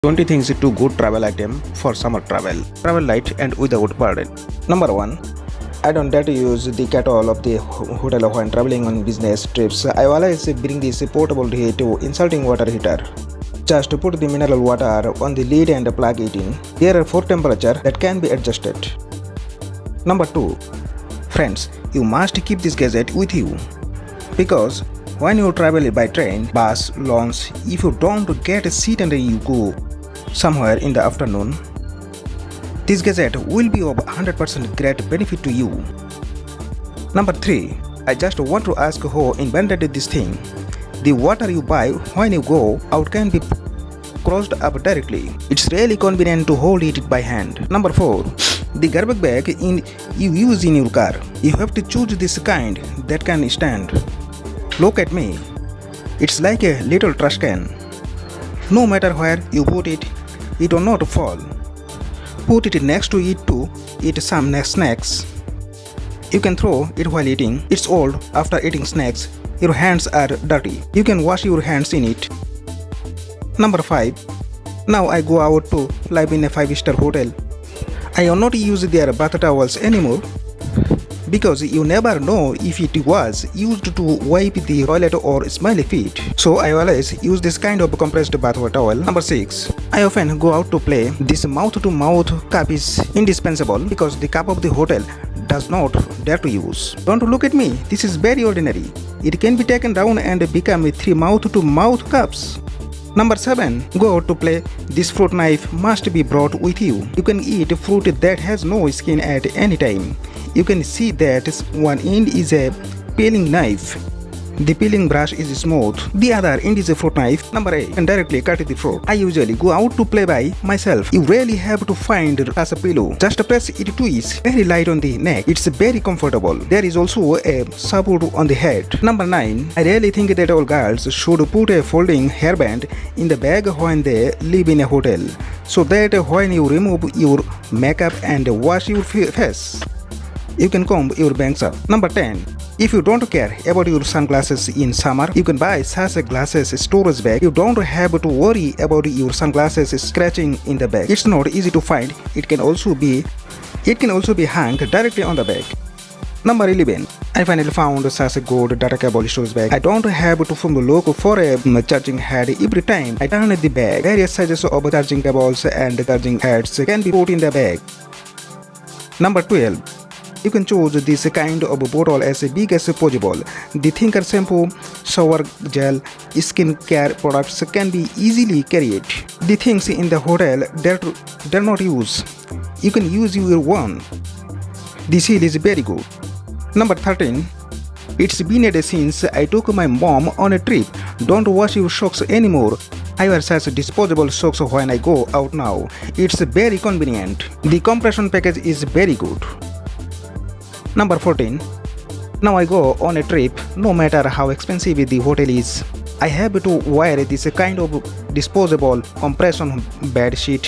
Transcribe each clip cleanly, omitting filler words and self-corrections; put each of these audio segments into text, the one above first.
20 things to good travel item for summer travel. Travel light and without burden. Number 1. I don't dare to use the kettle of the hotel when traveling on business trips. I always bring this portable heat to insulting water heater. Just put the mineral water on the lid and plug it in. There are 4 temperatures that can be adjusted. Number 2. Friends, you must keep this gadget with you. Because when you travel by train, bus, launch, if you don't get a seat and you go somewhere in the afternoon, this gadget will be of 100% great benefit to you. Number 3. I just want to ask who invented this thing. The water you buy when you go out can be crossed up directly. It's really convenient to hold it by hand. Number 4. The garbage bag you use in your car. You have to choose this kind that can stand. Look at me. It's like a little trash can. No matter where you put it, it will not fall. Put it next to it to eat some snacks. You can throw it while eating. It's old. After eating snacks, your hands are dirty. You can wash your hands in it. Number 5. Now I go out to live in a 5-star hotel. I will not use their bath towels anymore, because you never know if it was used to wipe the toilet or smelly feet. So I always use this kind of compressed bath towel. Number 6. I often go out to play. This mouth-to-mouth cup is indispensable because the cup of the hotel does not dare to use. Don't look at me. This is very ordinary. It can be taken down and become 3 mouth-to-mouth cups. Number 7. Go out to play. This fruit knife must be brought with you. You can eat fruit that has no skin at any time. You can see that one end is a peeling knife. The peeling brush is smooth. The other end is a fruit knife. Number 8. And directly cut the fruit. I usually go out to play by myself. You really have to find as a pillow. Just press it twice. Very light on the neck. It's very comfortable. There is also a support on the head. Number 9. I really think that all girls should put a folding hairband in the bag when they live in a hotel, so that when you remove your makeup and wash your face, you can comb your bangs up. Number 10. If you don't care about your sunglasses in summer, you can buy such a glasses storage bag. You don't have to worry about your sunglasses scratching in the bag. It's not easy to find. It can also be hung directly on the bag. Number 11. I finally found such a good data cable storage bag. I don't have to look for a charging head every time I turn the bag. Various sizes of charging cables and charging heads can be put in the bag. Number 12. You can choose this kind of bottle as big as possible. The thinker shampoo, shower gel, skin care products can be easily carried. The things in the hotel dare not use, you can use your own. The seal is very good. Number 13. It's been a day since I took my mom on a trip. Don't wash your socks anymore. I wear such disposable socks when I go out now. It's very convenient. The compression package is very good. Number 14. Now I go on a trip, no matter how expensive the hotel is. I have to wear this kind of disposable compression bed sheet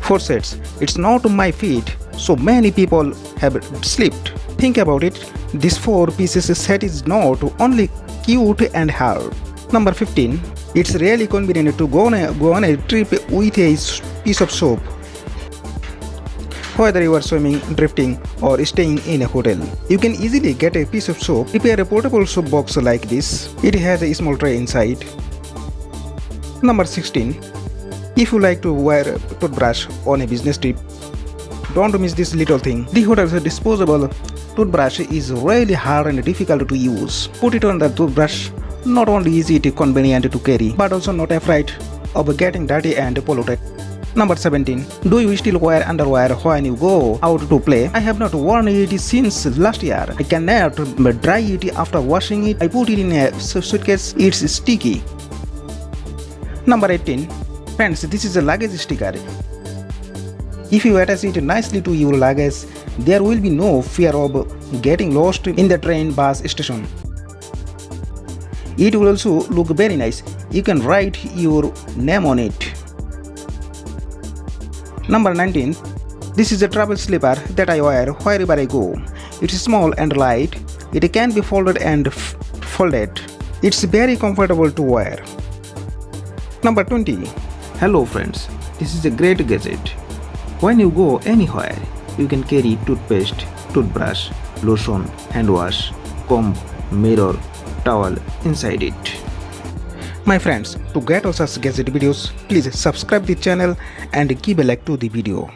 for sets. It's not my feet, so many people have slipped. Think about it, this 4 pieces set is not only cute and hard. Number 15. It's really convenient to go on a trip with a piece of soap. Whether you are swimming, drifting, or staying in a hotel, you can easily get a piece of soap. Prepare a portable soap box like this. It has a small tray inside. Number 16. If you like to wear a toothbrush on a business trip, don't miss this little thing. The hotel's disposable toothbrush is really hard and difficult to use. Put it on the toothbrush. Not only is it convenient to carry, but also not afraid of getting dirty and polluted. Number 17. Do you still wear underwear when you go out to play? I have not worn it since last year. I cannot dry it after washing it. I put it in a suitcase. It's sticky. Number 18. Friends, this is a luggage sticker. If you attach it nicely to your luggage, there will be no fear of getting lost in the train, bus station. It will also look very nice. You can write your name on it. Number 19. This is a travel slipper that I wear wherever I go. It's small and light. It can be folded and folded. It's very comfortable to wear. Number 20. Hello friends, this is a great gadget. When you go anywhere, you can carry toothpaste, toothbrush, lotion, hand wash, comb, mirror, towel inside it. My friends, to get such gadget videos, please subscribe the channel and give a like to the video.